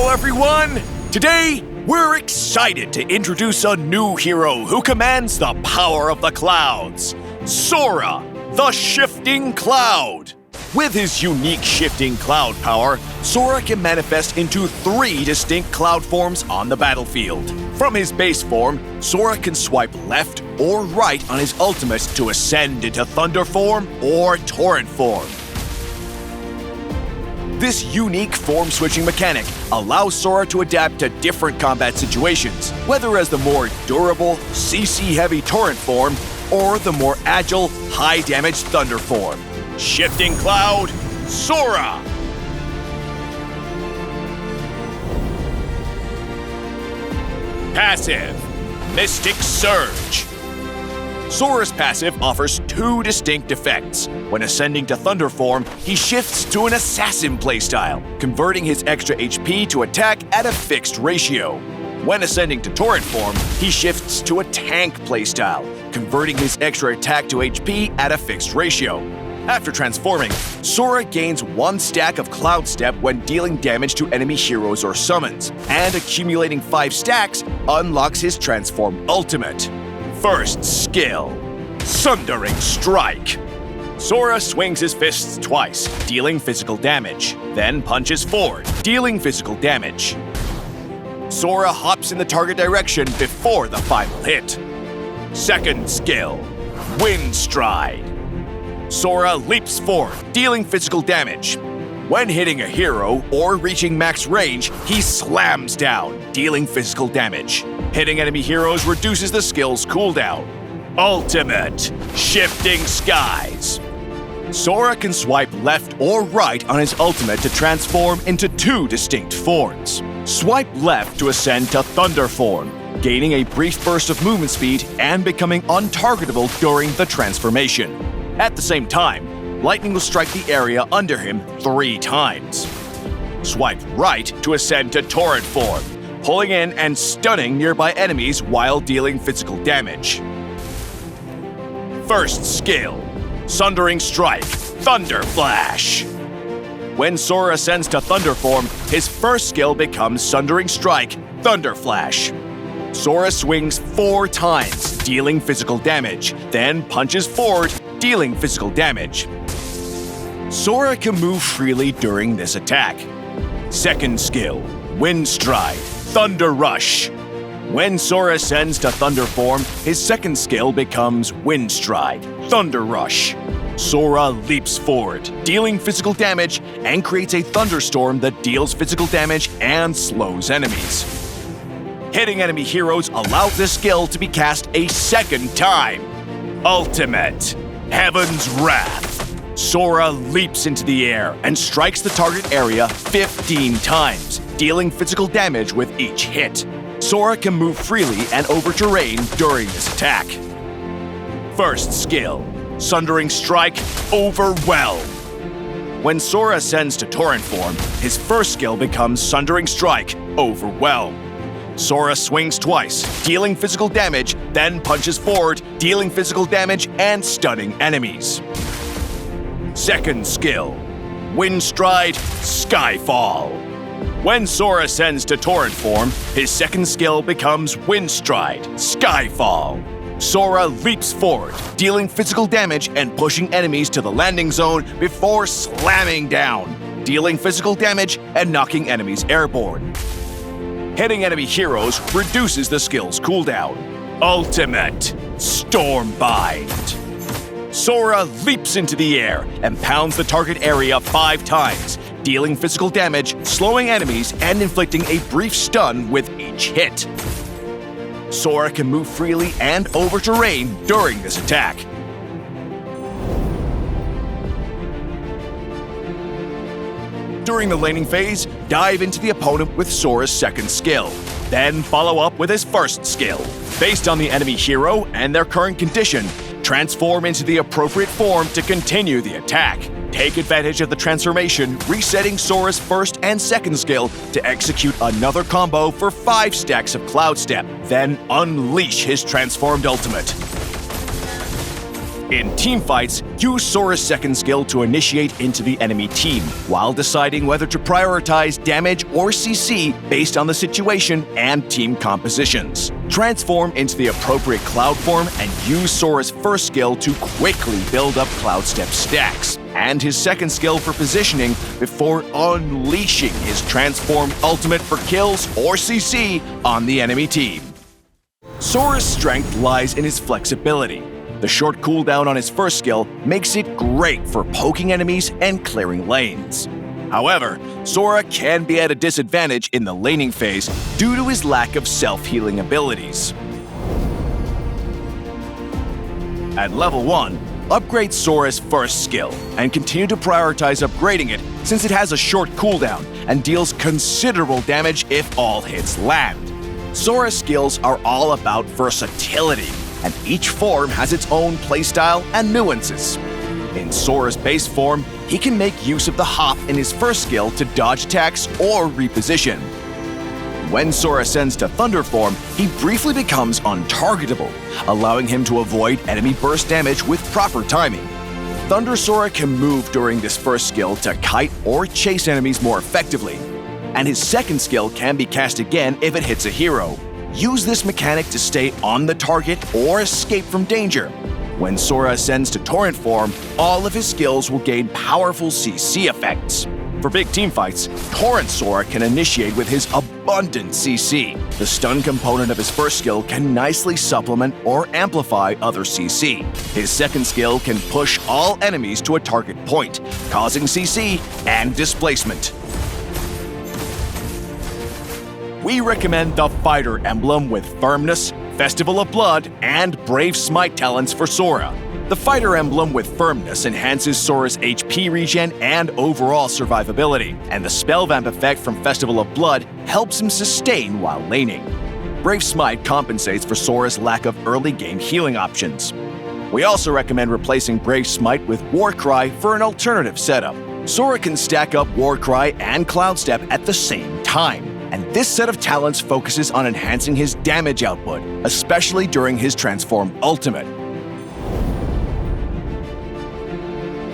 Hello everyone! Today, we're excited to introduce a new hero who commands the power of the clouds. Sora, the Shifting Cloud. With his unique shifting cloud power, Sora can manifest into 3 distinct cloud forms on the battlefield. From his base form, Sora can swipe left or right on his ultimate to ascend into Thunder Form or Torrent Form. This unique form-switching mechanic allows Sora to adapt to different combat situations, whether as the more durable, CC-heavy Torrent Form or the more agile, high-damage Thunder Form. Shifting Cloud, Sora! Passive, Mystic Surge. Sora's passive offers 2 distinct effects. When ascending to Thunder Form, he shifts to an Assassin playstyle, converting his extra HP to attack at a fixed ratio. When ascending to Torrent Form, he shifts to a Tank playstyle, converting his extra attack to HP at a fixed ratio. After transforming, Sora gains 1 stack of Cloud Step when dealing damage to enemy heroes or summons, and accumulating 5 stacks unlocks his Transform ultimate. First skill, Sundering Strike. Sora swings his fists twice, dealing physical damage, then punches forward, dealing physical damage. Sora hops in the target direction before the final hit. Second skill, Wind Stride. Sora leaps forward, dealing physical damage. When hitting a hero or reaching max range, he slams down, dealing physical damage. Hitting enemy heroes reduces the skill's cooldown. Ultimate, Shifting Skies. Sora can swipe left or right on his ultimate to transform into 2 distinct forms. Swipe left to ascend to Thunder Form, gaining a brief burst of movement speed and becoming untargetable during the transformation. At the same time, lightning will strike the area under him 3 times. Swipe right to ascend to Torrent Form, pulling in and stunning nearby enemies while dealing physical damage. First skill, Sundering Strike, Thunder Flash. When Sora ascends to Thunder Form, his first skill becomes Sundering Strike, Thunder Flash. Sora swings 4 times, dealing physical damage, then punches forward, dealing physical damage. Sora can move freely during this attack. Second skill, Wind Stride, Thunder Rush. When Sora ascends to Thunder Form, his second skill becomes Wind Stride, Thunder Rush. Sora leaps forward, dealing physical damage, and creates a thunderstorm that deals physical damage and slows enemies. Hitting enemy heroes allows this skill to be cast a second time. Ultimate, Heaven's Wrath. Sora leaps into the air and strikes the target area 15 times, dealing physical damage with each hit. Sora can move freely and over terrain during this attack. First skill, Sundering Strike, Overwhelm. When Sora ascends to Torrent Form, his first skill becomes Sundering Strike, Overwhelm. Sora swings twice, dealing physical damage, then punches forward, dealing physical damage and stunning enemies. Second skill, Wind Stride, Skyfall. When Sora ascends to Torrent Form, his second skill becomes Wind Stride, Skyfall. Sora leaps forward, dealing physical damage and pushing enemies to the landing zone before slamming down, dealing physical damage and knocking enemies airborne. Hitting enemy heroes reduces the skill's cooldown. Ultimate, Stormbind. Sora leaps into the air and pounds the target area 5 times, dealing physical damage, slowing enemies, and inflicting a brief stun with each hit. Sora can move freely and over terrain during this attack. During the laning phase, dive into the opponent with Sora's second skill. Then follow up with his first skill. Based on the enemy hero and their current condition, transform into the appropriate form to continue the attack. Take advantage of the transformation, resetting Sora's first and second skill to execute another combo for 5 stacks of Cloud Step, then unleash his transformed ultimate. In teamfights, use Sora's second skill to initiate into the enemy team, while deciding whether to prioritize damage or CC based on the situation and team compositions. Transform into the appropriate Cloud form and use Sora's first skill to quickly build up Cloud Step stacks, and his second skill for positioning before unleashing his transformed ultimate for kills or CC on the enemy team. Sora's strength lies in his flexibility. The short cooldown on his first skill makes it great for poking enemies and clearing lanes. However, Sora can be at a disadvantage in the laning phase due to his lack of self-healing abilities. At level 1, upgrade Sora's first skill and continue to prioritize upgrading it since it has a short cooldown and deals considerable damage if all hits land. Sora's skills are all about versatility, and each form has its own playstyle and nuances. In Sora's base form, he can make use of the hop in his first skill to dodge attacks or reposition. When Sora ascends to Thunder form, he briefly becomes untargetable, allowing him to avoid enemy burst damage with proper timing. Thunder Sora can move during this first skill to kite or chase enemies more effectively, and his second skill can be cast again if it hits a hero. Use this mechanic to stay on the target or escape from danger. When Sora ascends to Torrent form, all of his skills will gain powerful CC effects. For big teamfights, Torrent Sora can initiate with his abundant CC. The stun component of his first skill can nicely supplement or amplify other CC. His second skill can push all enemies to a target point, causing CC and displacement. We recommend the Fighter emblem with Firmness, Festival of Blood, and Brave Smite talents for Sora. The Fighter emblem with Firmness enhances Sora's HP regen and overall survivability, and the Spell Vamp effect from Festival of Blood helps him sustain while laning. Brave Smite compensates for Sora's lack of early game healing options. We also recommend replacing Brave Smite with Warcry for an alternative setup. Sora can stack up Warcry and Cloud Step at the same time, and this set of talents focuses on enhancing his damage output, especially during his transformed ultimate.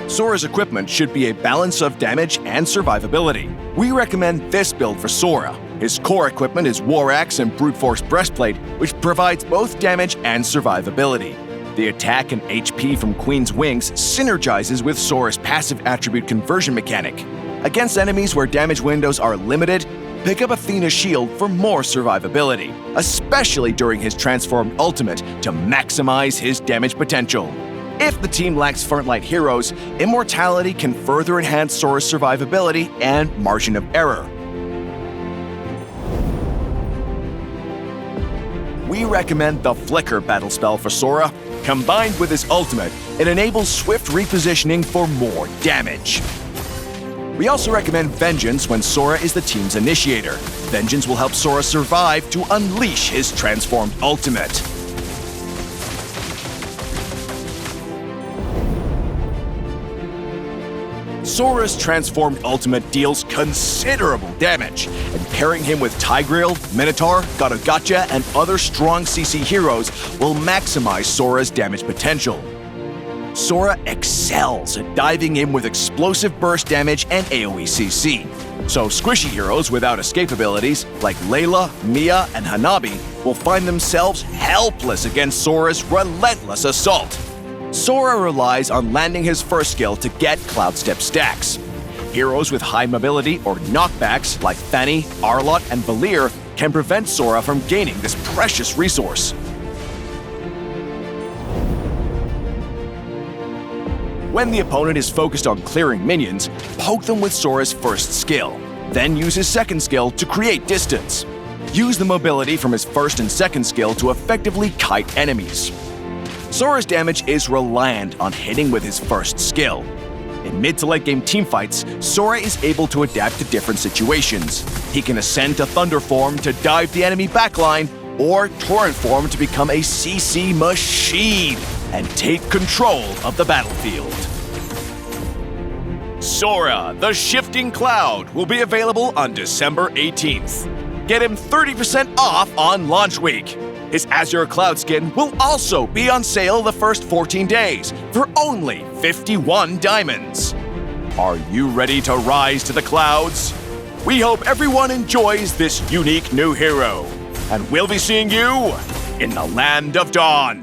Sora's equipment should be a balance of damage and survivability. We recommend this build for Sora. His core equipment is War Axe and Brute Force Breastplate, which provides both damage and survivability. The attack and HP from Queen's Wings synergizes with Sora's passive attribute conversion mechanic. Against enemies where damage windows are limited, pick up Athena's shield for more survivability, especially during his transformed ultimate to maximize his damage potential. If the team lacks frontline heroes, Immortality can further enhance Sora's survivability and margin of error. We recommend the Flicker battle spell for Sora. Combined with his ultimate, it enables swift repositioning for more damage. We also recommend Vengeance when Sora is the team's initiator. Vengeance will help Sora survive to unleash his transformed ultimate. Sora's transformed ultimate deals considerable damage, and pairing him with Tigreal, Minotaur, Gotcha, and other strong CC heroes will maximize Sora's damage potential. Sora excels at diving in with explosive burst damage and AoE CC, so squishy heroes without escape abilities like Layla, Mia, and Hanabi will find themselves helpless against Sora's relentless assault. Sora relies on landing his first skill to get Cloud Step stacks. Heroes with high mobility or knockbacks like Fanny, Arlott, and Valir can prevent Sora from gaining this precious resource. When the opponent is focused on clearing minions, poke them with Sora's first skill, then use his second skill to create distance. Use the mobility from his first and second skill to effectively kite enemies. Sora's damage is reliant on hitting with his first skill. In mid to late game teamfights, Sora is able to adapt to different situations. He can ascend to Thunder form to dive the enemy backline, or Torrent form to become a CC machine and take control of the battlefield. Sora, the Shifting Cloud, will be available on December 18th. Get him 30% off on launch week. His Azure Cloud skin will also be on sale the first 14 days for only 51 diamonds. Are you ready to rise to the clouds? We hope everyone enjoys this unique new hero, and we'll be seeing you in the Land of Dawn.